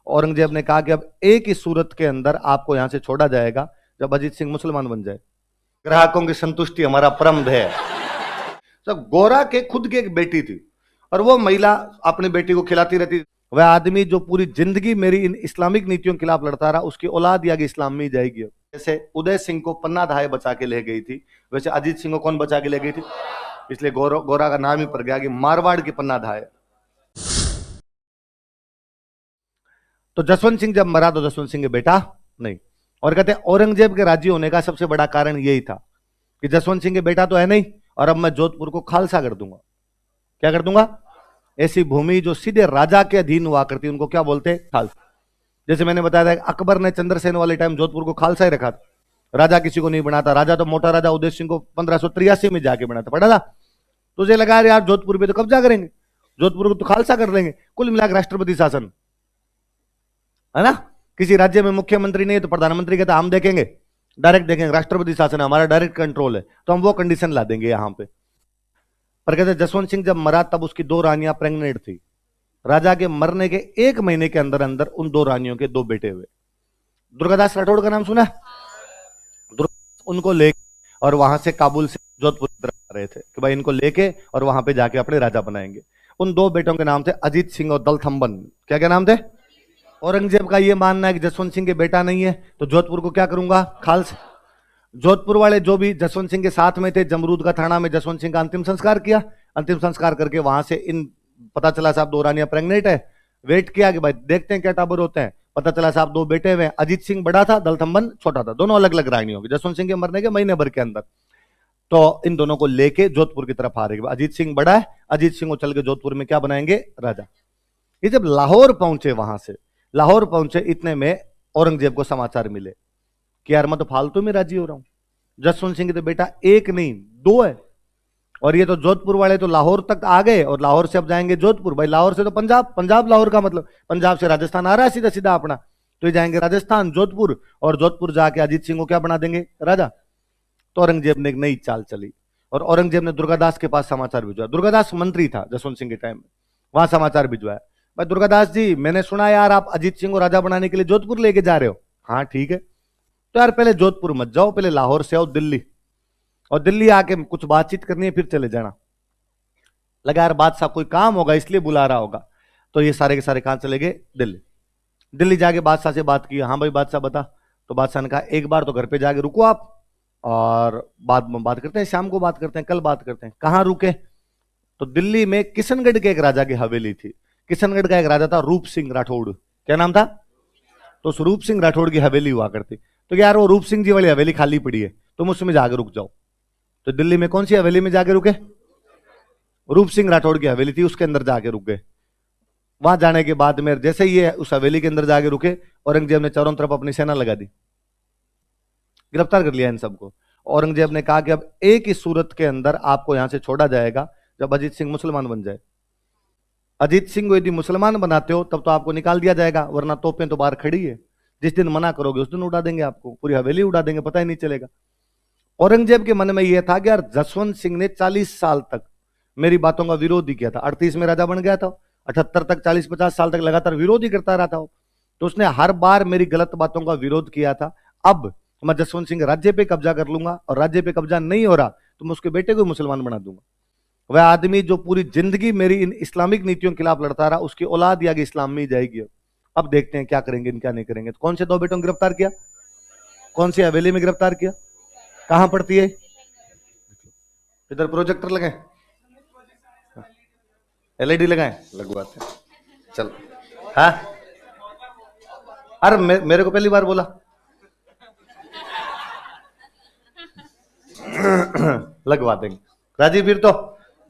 औरंगजेब ने कहा कि अब एक ही सूरत के अंदर आपको यहां से छोड़ा जाएगा, जब अजीत सिंह मुसलमान बन जाए। ग्राहकों की संतुष्टि हमारा परम ध्येय है। तो गोरा के खुद की एक बेटी थी और वो महिला अपनी बेटी को खिलाती रहती। वह आदमी जो पूरी जिंदगी मेरी इन इस्लामिक नीतियों के खिलाफ लड़ता रहा, उसकी औलाद या इस्लाम में ही जाएगी। जैसे उदय सिंह को पन्ना धाय बचा के ले गई थी, वैसे अजीत सिंह को कौन बचा के ले गई थी? इसलिए गोरा का नाम ही पड़ गया कि मारवाड़ की पन्ना धाय। तो जसवंत सिंह जब मरा तो जसवंत सिंह के बेटा नहीं। और कहते हैं औरंगजेब के राजी होने का सबसे बड़ा कारण यही था कि जसवंत सिंह के बेटा तो है नहीं, और अब मैं जोधपुर को खालसा कर दूंगा। क्या कर दूंगा? ऐसी भूमि जो सीधे राजा के अधीन हुआ करती, उनको क्या बोलते हैं? खालसा। जैसे मैंने बताया था अकबर ने चंद्रसेन वाले टाइम जोधपुर को खालसा ही रखा था, राजा किसी को नहीं बनाता। राजा तो मोटा राजा उदय सिंह को 1583 में जाके बना था, पढ़ा था। तुझे लगा यार जोधपुर पे तो कब्जा करेंगे, जोधपुर को तो खालसा कर लेंगे। कुल मिलाकर राष्ट्रपति शासन है ना। किसी राज्य में मुख्यमंत्री नहीं है तो प्रधानमंत्री कहता हम देखेंगे, डायरेक्ट देखेंगे, राष्ट्रपति शासन है, हमारा डायरेक्ट कंट्रोल है, तो हम वो कंडीशन ला देंगे यहां पे। पर कहते जसवंत सिंह जब मरा तब उसकी 2 रानियां प्रेग्नेंट थी। राजा के मरने के 1 महीने के अंदर अंदर उन 2 रानियों के 2 बेटे हुए। दुर्गादास राठौड़ का नाम सुना? उनको लेके और वहां से काबुल से जोधपुर की तरफ आ रहे थे कि भाई इनको लेके और वहां पे जाके अपने राजा बनाएंगे। उन 2 बेटों के नाम थे अजीत सिंह और दलथम्बन। क्या क्या नाम थे? औरंगजेब का यह मानना है कि जसवंत सिंह के बेटा नहीं है तो जोधपुर को क्या करूंगा? खालसा। जोधपुर वाले जो भी जसवंत सिंह के साथ में थे, जमरूद का थाना में जसवंत सिंह का अंतिम संस्कार किया। अंतिम संस्कार करके वहां से इन पता चला साहब 2 रानियां प्रेग्नेंट है। वेट किया कि भाई देखते हैं क्या टाबर होते हैं। पता चला साहब 2 बेटे हुए, अजीत सिंह बड़ा था, दलथम्बन छोटा था, दोनों अलग अलग रानियों के जसवंत सिंह के मरने के महीने भर के अंदर। तो इन दोनों को लेके जोधपुर की तरफ आ रहे। अजीत सिंह बड़ा है, अजीत सिंह को चल के जोधपुर में क्या बनाएंगे? राजा। ये जब लाहौर पहुंचे, वहां से लाहौर पहुंचे, इतने में औरंगजेब को समाचार मिले कि यार मैं तो फालतू में राजी हो रहा हूं, जसवंत सिंह के तो बेटा 1 नहीं 2 है, और ये तो जोधपुर वाले तो लाहौर तक आ गए और लाहौर से अब जाएंगे जोधपुर। भाई लाहौर से तो पंजाब, पंजाब लाहौर का मतलब पंजाब से राजस्थान आ रहा है सीधा सीधा अपना, तो ये जाएंगे राजस्थान जोधपुर, और जोधपुर जाके अजीत सिंह को क्या बना देंगे? राजा। तो औरंगजेब ने एक नई चाल चली और औरंगजेब ने दुर्गादास के पास समाचार भिजवाया। दुर्गादास मंत्री था जसवंत सिंह के टाइम में, वहां समाचार भिजवाया, भाई दुर्गादास जी मैंने सुना यार आप अजीत सिंह को राजा बनाने के लिए जोधपुर लेके जा रहे हो। हाँ ठीक है, तो यार पहले जोधपुर मत जाओ, पहले लाहौर से आओ दिल्ली, और दिल्ली आके कुछ बातचीत करनी है फिर चले जाना। लगा यार बादशाह कोई काम होगा इसलिए बुला रहा होगा। तो ये सारे के सारे कहां चले गए? दिल्ली। दिल्ली जाके बादशाह से बात की, हाँ भाई बादशाह बता। तो बादशाह ने कहा एक बार तो घर पे जाके रुको आप, और बाद में बात करते हैं, शाम को बात करते हैं, कल बात करते हैं। कहां रुके? तो दिल्ली में किशनगढ़ के एक राजा की हवेली थी। किशनगढ़ का एक राजा था रूप सिंह राठौड़। क्या नाम था? तो उस रूप सिंह राठौड़ की हवेली हुआ करती। तो यार वो रूप सिंह जी वाली हवेली खाली पड़ी है, तुम उसमें जाके रुक जाओ। तो दिल्ली में कौन सी हवेली में जाके रुके? रूप सिंह राठौड़ की हवेली थी, उसके अंदर जाके रुक गए। वहां जाने के बाद में जैसे ये उस हवेली के अंदर जाके रुके, औरंगजेब ने चारों तरफ अपनी सेना लगा दी, गिरफ्तार कर लिया इन सबको। औरंगजेब ने कहा कि अब एक ही सूरत के अंदर आपको यहां से छोड़ा जाएगा, जब अजीत सिंह मुसलमान बन जाए। अजीत सिंह को यदि मुसलमान बनाते हो तब तो आपको निकाल दिया जाएगा, वरना तोपें तो बाहर खड़ी है, जिस दिन मना करोगे उस दिन उड़ा देंगे आपको, पूरी हवेली उड़ा देंगे, पता ही नहीं चलेगा। औरंगजेब के मन में यह था कि यार जसवंत सिंह ने 40 साल तक मेरी बातों का विरोध ही किया था। 38 में राजा बन गया था, 78 तक 40-50 साल तक लगातार विरोध ही करता रहा था। तो उसने हर बार मेरी गलत बातों का विरोध किया था। अब मैं जसवंत सिंह राज्य पे कब्जा कर लूंगा, और राज्य पे कब्जा नहीं हो रहा तो मैं उसके बेटे को मुसलमान बना दूंगा। वह आदमी जो पूरी जिंदगी मेरी इन इस्लामिक नीतियों के खिलाफ लड़ता रहा, उसकी औलाद या इस्लाम में ही जाएगी। अब देखते हैं क्या करेंगे क्या नहीं करेंगे। तो कौन से 2 बेटों को गिरफ्तार किया? कौन सी हवेली में गिरफ्तार किया? कहां पड़ती है? इधर प्रोजेक्टर लगाए, एलईडी लगाए, लगवाते हैं। चल हाँ, अरे मेरे को पहली बार बोला। लगवा देंगे राजीव, फिर तो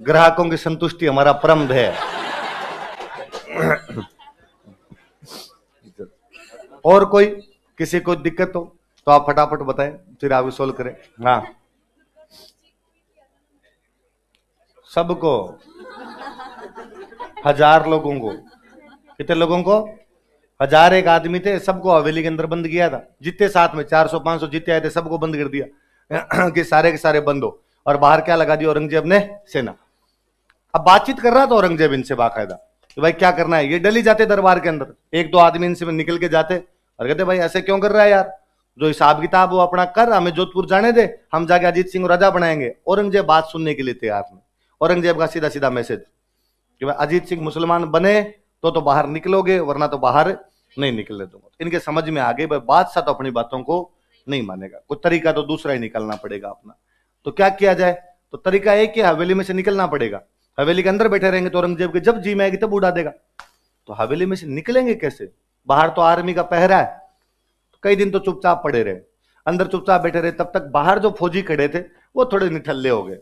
ग्राहकों की संतुष्टि हमारा परम ध्येय है। और कोई किसी को दिक्कत हो तो आप फटाफट बताएं, फिर आप सोल्व करें। हाँ सबको, 1000 लोगों को, कितने लोगों को? 1000 एक आदमी थे, सबको हवेली के अंदर बंद किया था। जितने साथ में 400-500 जितने आए थे सबको बंद कर दिया कि सारे के सारे बंद हो। और बाहर क्या लगा दिया औरंगजेब ने? सेना। अब बातचीत कर रहा था औरंगजेब इनसे बाकायदा कि भाई क्या करना है। ये डली जाते दरबार के अंदर, एक दो आदमी इनसे निकल के जाते और कहते भाई ऐसे क्यों कर रहा है यार, जो हिसाब किताब वो अपना कर, हमें जोधपुर जाने दे, हम जाके अजीत सिंह राजा बनाएंगे। औरंगजेब बात सुनने के लिए तैयार नहीं। औरंगजेब का सीधा सीधा मैसेज कि भाई अजीत सिंह मुसलमान बने तो बाहर निकलोगे, वरना तो बाहर नहीं निकलने दूंगा। इनके समझ में आ गई भाई बादशाह तो अपनी बातों को नहीं मानेगा, कुछ तरीका तो दूसरा ही निकलना पड़ेगा अपना। तो क्या किया जाए, तो तरीका एक ही, हवेली में से निकलना पड़ेगा। हवेली के अंदर बैठे रहेंगे तो औरंगजेब के जब जी में आएगी तब उड़ा देगा। तो हवेली में से निकलेंगे कैसे, बाहर तो आर्मी का पहरा है। तो कई दिन तो चुपचाप पड़े रहे, अंदर चुपचाप बैठे रहे। तब तक बाहर जो फौजी खड़े थे वो थोड़े निठल्ले हो गए,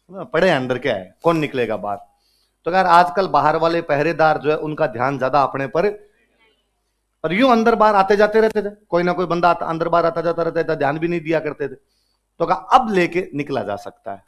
पड़े अंदर क्या है, कौन निकलेगा बाहर। तो यार आजकल बाहर वाले पहरेदार जो है उनका ध्यान ज्यादा अपने पर, और यूं अंदर बाहर आते जाते रहते थे, कोई ना कोई बंदा अंदर बाहर आता जाता रहता था, ध्यान भी नहीं दिया करते थे। तो कहा अब लेके निकला जा सकता है।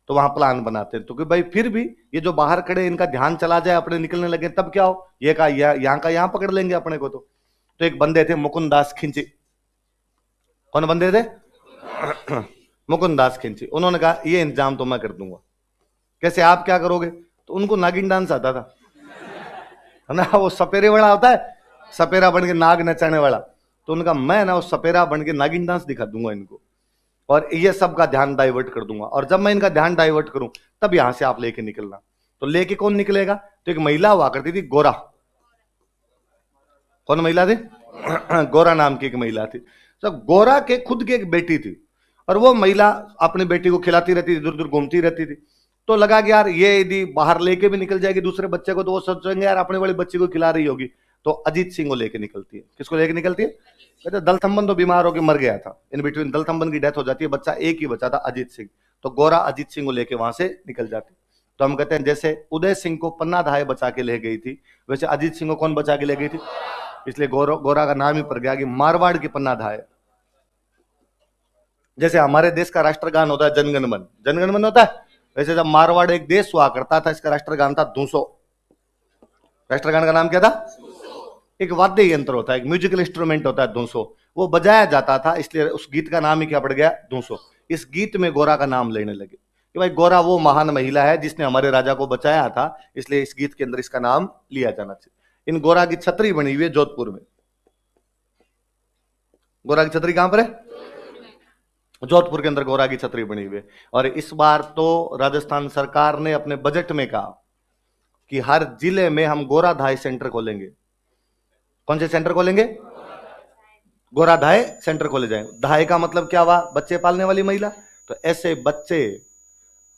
तो वहां प्लान बनाते हैं, तो कि भाई फिर भी ये जो बाहर खड़े इनका ध्यान चला जाए, अपने निकलने लगे तब क्या हो, ये का यहाँ का यहाँ पकड़ लेंगे अपने को। तो एक बंदे थे मुकुंदास खिंची। कौन बंदे थे? मुकुंदास खिंची। उन्होंने कहा ये इंतजाम तो मैं कर दूंगा। कैसे, आप क्या करोगे? तो उनको नागिन डांस आता था, है ना, वो सपेरे वाला होता है, सपेरा बन के नाग नचाने वाला। तो उनका मैं ना उस सपेरा बन के नागिन डांस दिखा दूंगा इनको, और ये सबका ध्यान डाइवर्ट कर दूंगा। और जब मैं इनका ध्यान डाइवर्ट करूं तब यहां से आप लेके निकलना। तो लेके कौन निकलेगा? तो एक महिला हुआ करती थी गोरा। कौन महिला थी? गोरा नाम की एक महिला थी। तो गोरा के खुद की एक बेटी थी, और वो महिला अपनी बेटी को खिलाती रहती थी, इधर उधर घूमती रहती थी। तो लगा कि यार ये यदि बाहर लेके भी निकल जाएगी दूसरे बच्चे को तो वो सोचेंगे यार अपने वाले बच्चे को खिला रही होगी। तो अजीत सिंह को लेके निकलती है। किसको लेके निकलती है? कहते दलथम्बन तो बीमार होकर मर गया था, इन बिटवीन दलथम्बन की डेथ हो जाती है, बच्चा एक ही बचा था अजीत सिंह। तो गोरा अजीत सिंह को लेके वहां से निकल जाती। तो हम कहते हैं जैसे उदय सिंह को पन्ना धाय बचा के ले गई थी, वैसे अजीत सिंह को कौन बचा के ले गई थी? इसलिए गोरा का नाम ही पड़ गया कि मारवाड़ की पन्ना धाय। जैसे हमारे देश का राष्ट्रगान होता है जनगण मन, जनगण मन होता है, वैसे जब मारवाड़ एक देश हुआ करता था, इसका राष्ट्रगान था 200। राष्ट्रगान का नाम क्या था? एक वाद्य यंत्र होता है, एक म्यूजिकल इंस्ट्रूमेंट होता है 200, वो बजाया जाता था, इसलिए उस गीत का नाम ही क्या पड़ गया? 200। इस गीत में गोरा का नाम लेने लगे कि भाई गोरा वो महान महिला है जिसने हमारे राजा को बचाया था, इसलिए इस गीत के अंदर इसका नाम लिया जाना चाहिए। इन गोरा की छतरी बनी हुई है जोधपुर में। गोरा की छतरी कहां पर है? जोधपुर के अंदर गोरा की छतरी बनी हुई है। और इस बार तो राजस्थान सरकार ने अपने बजट में कहा कि हर जिले में हम गोरा धाय सेंटर खोलेंगे। कौन से सेंटर खोलेंगे? गोरा धाय सेंटर खोले जाएंगे। धाय का मतलब क्या हुआ? बच्चे पालने वाली महिला। तो ऐसे बच्चे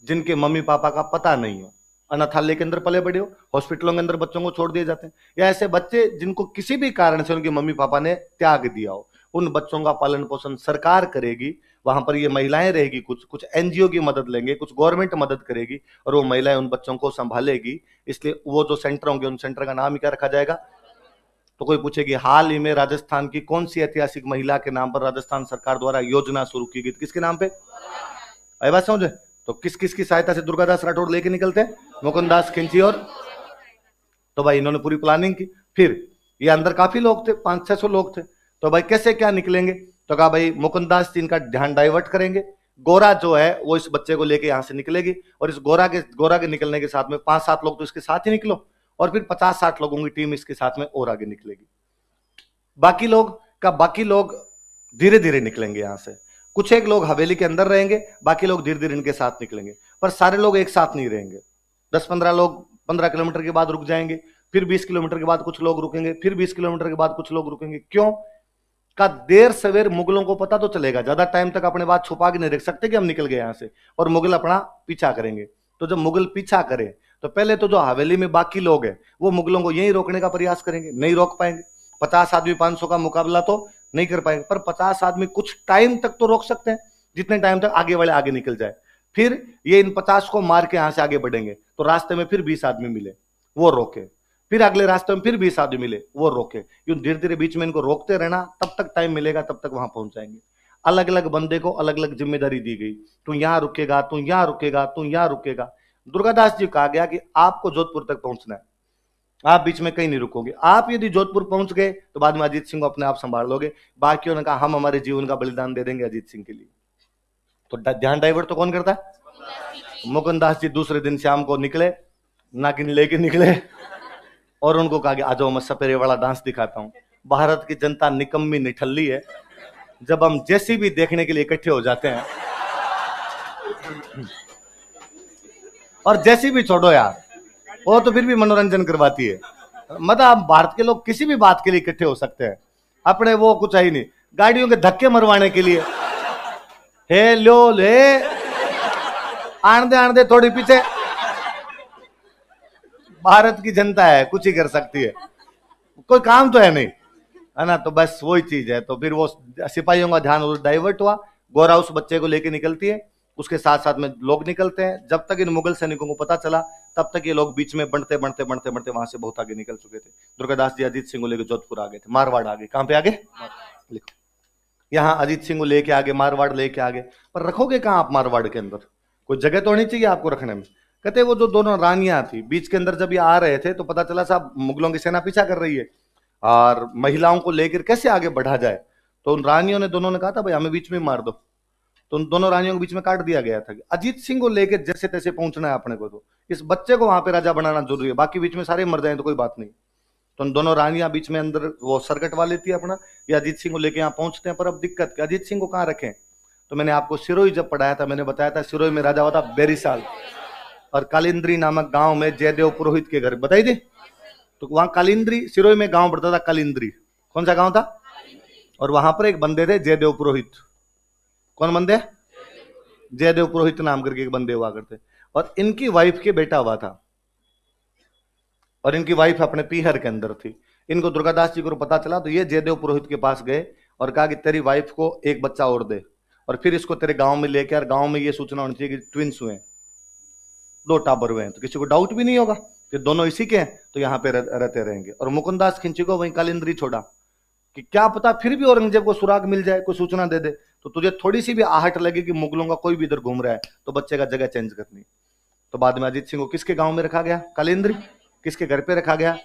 जिनके मम्मी पापा का पता नहीं हो, अनाथालय के अंदर पले बड़े हो, हॉस्पिटलों के अंदर बच्चों को छोड़ दिए जाते हैं, या ऐसे बच्चे जिनको किसी भी कारण से उनके मम्मी पापा ने त्याग दिया हो, उन बच्चों का पालन पोषण सरकार करेगी। वहां पर ये महिलाएं रहेगी, कुछ कुछ एनजीओ की मदद लेंगे, कुछ गवर्नमेंट मदद करेगी, और वो महिलाएं उन बच्चों को संभालेगी। इसलिए वो जो सेंटर होंगे उन सेंटर का नाम ही क्या रखा जाएगा? तो कोई पूछेगी हाल ही में राजस्थान की कौन सी ऐतिहासिक महिला के नाम पर राजस्थान सरकार द्वारा योजना शुरू की गई? किसके नाम पे? आई बात समझे? तो किस किस की सहायता से दुर्गादास राठौड़ लेके निकलते हैं? मुकुंदास खिंची और, तो भाई इन्होंने पूरी प्लानिंग की। फिर ये अंदर काफी लोग थे, 500-600 लोग थे। तो भाई कैसे क्या निकलेंगे? तो कहा भाई मुकुंदास जी इनका ध्यान डाइवर्ट करेंगे, गोरा जो है वो इस बच्चे को लेके यहां से निकलेगी, और इस गोरा के निकलने के साथ में 5-7 लोग तो इसके साथ ही निकलो, और फिर 50-60 लोगों की टीम इसके साथ में और आगे निकलेगी। बाकी लोग धीरे धीरे निकलेंगे यहां से। कुछ एक लोग हवेली के अंदर रहेंगे, बाकी लोग धीरे धीरे इनके साथ निकलेंगे, पर सारे लोग एक साथ नहीं रहेंगे। 10-15 लोग 15 किलोमीटर के बाद रुक जाएंगे, फिर 20 किलोमीटर के बाद कुछ लोग रुकेंगे, फिर 20 किलोमीटर के बाद कुछ लोग रुकेंगे। क्यों? का देर सवेर मुगलों को पता तो चलेगा, ज्यादा टाइम तक अपने बात छुपा के नहीं रख सकते कि हम निकल गए यहां से, और मुगल अपना पीछा करेंगे। तो जब मुगल पीछा करे तो पहले तो जो हवेली में बाकी लोग हैं वो मुगलों को यही रोकने का प्रयास करेंगे, नहीं रोक पाएंगे। 50 आदमी 500 का मुकाबला तो नहीं कर पाएंगे, पर 50 आदमी कुछ टाइम तक तो रोक सकते हैं, जितने टाइम तक आगे वाले आगे निकल जाए। फिर ये इन 50 को मार के यहां से आगे बढ़ेंगे, तो रास्ते में फिर 20 आदमी मिले, वो रोके, फिर अगले रास्ते में फिर 20 आदमी मिले, वो रोके। यूं धीरे धीरे बीच में इनको रोकते रहना, तब तक टाइम मिलेगा, तब तक वहां पहुंच जाएंगे। अलग अलग बंदे को अलग अलग जिम्मेदारी दी गई, तू यहां रुकेगा, तू यहां रुकेगा, तू यहां रुकेगा। दुर्गादास जी कहा गया कि आपको जोधपुर तक पहुंचना है, आप बीच में कहीं नहीं रुकोगे। आप यदि जोधपुर पहुंच गए तो बाद में अजीत सिंह को अपने आप संभाल लोगे। बाकियों ने कहा हम हमारे जीवन का बलिदान दे देंगे अजीत सिंह के लिए। तो ध्यान डाइवर्ट तो कौन करता है? मुकुंदास जी दूसरे दिन शाम को निकले, नागिन लेके निकले, और उनको कहा कि आ जाओ मैं सपेरे वाला डांस दिखाता हूं। भारत की जनता निकम्मी निठल्ली है, जब हम जैसी भी देखने के लिए इकट्ठे हो जाते हैं, और जैसी भी छोड़ो यार, वो तो फिर भी मनोरंजन करवाती है। मतलब हम भारत के लोग किसी भी बात के लिए इकट्ठे हो सकते हैं, अपने वो कुछ है ही नहीं। गाड़ियों के धक्के मरवाने के लिए, हे लो ले आन दे थोड़ी पीछे, भारत की जनता है, कुछ ही कर सकती है, कोई काम तो है नहीं, है ना। तो बस वही चीज है। तो फिर वो सिपाहियों का ध्यान उधर डाइवर्ट हुआ, गोरा उस बच्चे को लेके निकलती है, उसके साथ साथ में लोग निकलते हैं। जब तक इन मुगल सैनिकों को पता चला, तब तक ये लोग बीच में बढ़ते बढ़ते बढ़ते बढ़ते वहां से बहुत आगे निकल चुके थे। दुर्गादास जी अजीत सिंह को लेकर जोधपुर आ गए थे, मारवाड़ आ गए। कहां पे आगे? लिखो, यहाँ अजीत सिंह को लेके आगे, मारवाड़ लेके आगे। पर रखोगे कहां आप मारवाड़ के अंदर? कोई जगह तो होनी चाहिए आपको रखने में। कहते वो जो दोनों रानियां थी बीच के अंदर, जब ये आ रहे थे तो पता चला साहब मुगलों की सेना पीछा कर रही है और महिलाओं को लेकर कैसे आगे बढ़ा जाए। तो उन रानियों ने, दोनों ने कहा था भाई हमें बीच में मार दो। तो उन दोनों रानियों को बीच में काट दिया गया था कि अजीत सिंह को लेकर जैसे तैसे पहुंचना है अपने को, तो इस बच्चे को वहां पे राजा बनाना जरूरी है, बाकी बीच में सारे मर जाए तो कोई बात नहीं। तो उन दोनों रानियां बीच में अंदर वो सरकट वाली थी अपना, ये अजीत सिंह को लेके यहाँ पहुंचते हैं। पर अब दिक्कत कि अजीत सिंह को कहाँ रखें? तो मैंने आपको सिरोही जब पढ़ाया था, मैंने बताया था सिरोही में राजा हुआ था बेरिसाल, और कालिंद्री नामक गांव में जयदेव पुरोहित के घर, बताई थी। तो वहां कालिंद्री, सिरोही में गांव पड़ता था कालिंद्री। कौन सा गांव था? और वहां पर एक बंदे थे जयदेव पुरोहित। कौन बंदे? जयदेव पुरोहित नाम करके एक बंदे हुआ करते, और इनकी वाइफ के बेटा हुआ था, और इनकी वाइफ अपने पीहर के अंदर थी। इनको दुर्गादास जी को पता चला तो ये जयदेव पुरोहित के पास गए और कहा कि तेरी वाइफ को एक बच्चा और दे, और फिर इसको तेरे गांव में लेके, और गांव में ये सूचना होनी चाहिए कि ट्विंस हुए, दो टाबर हुए हैं, तो किसी को डाउट भी नहीं होगा कि दोनों इसी के हैं, तो यहाँ पे रहते रहेंगे। और मुकुंदास खिंची को वहीं कालिंद्री छोड़ा कि क्या पता फिर भी औरंगजेब को सुराग मिल जाए, कोई सूचना दे दे, तो तुझे थोड़ी सी भी आहट लगे कि मुगलों का कोई भी इधर घूम रहा है, तो बच्चे का जगह चेंज करनी। तो बाद में अजीत सिंह को किसके गांव में रखा गया? कालिंद्री। किसके घर पे रखा गया?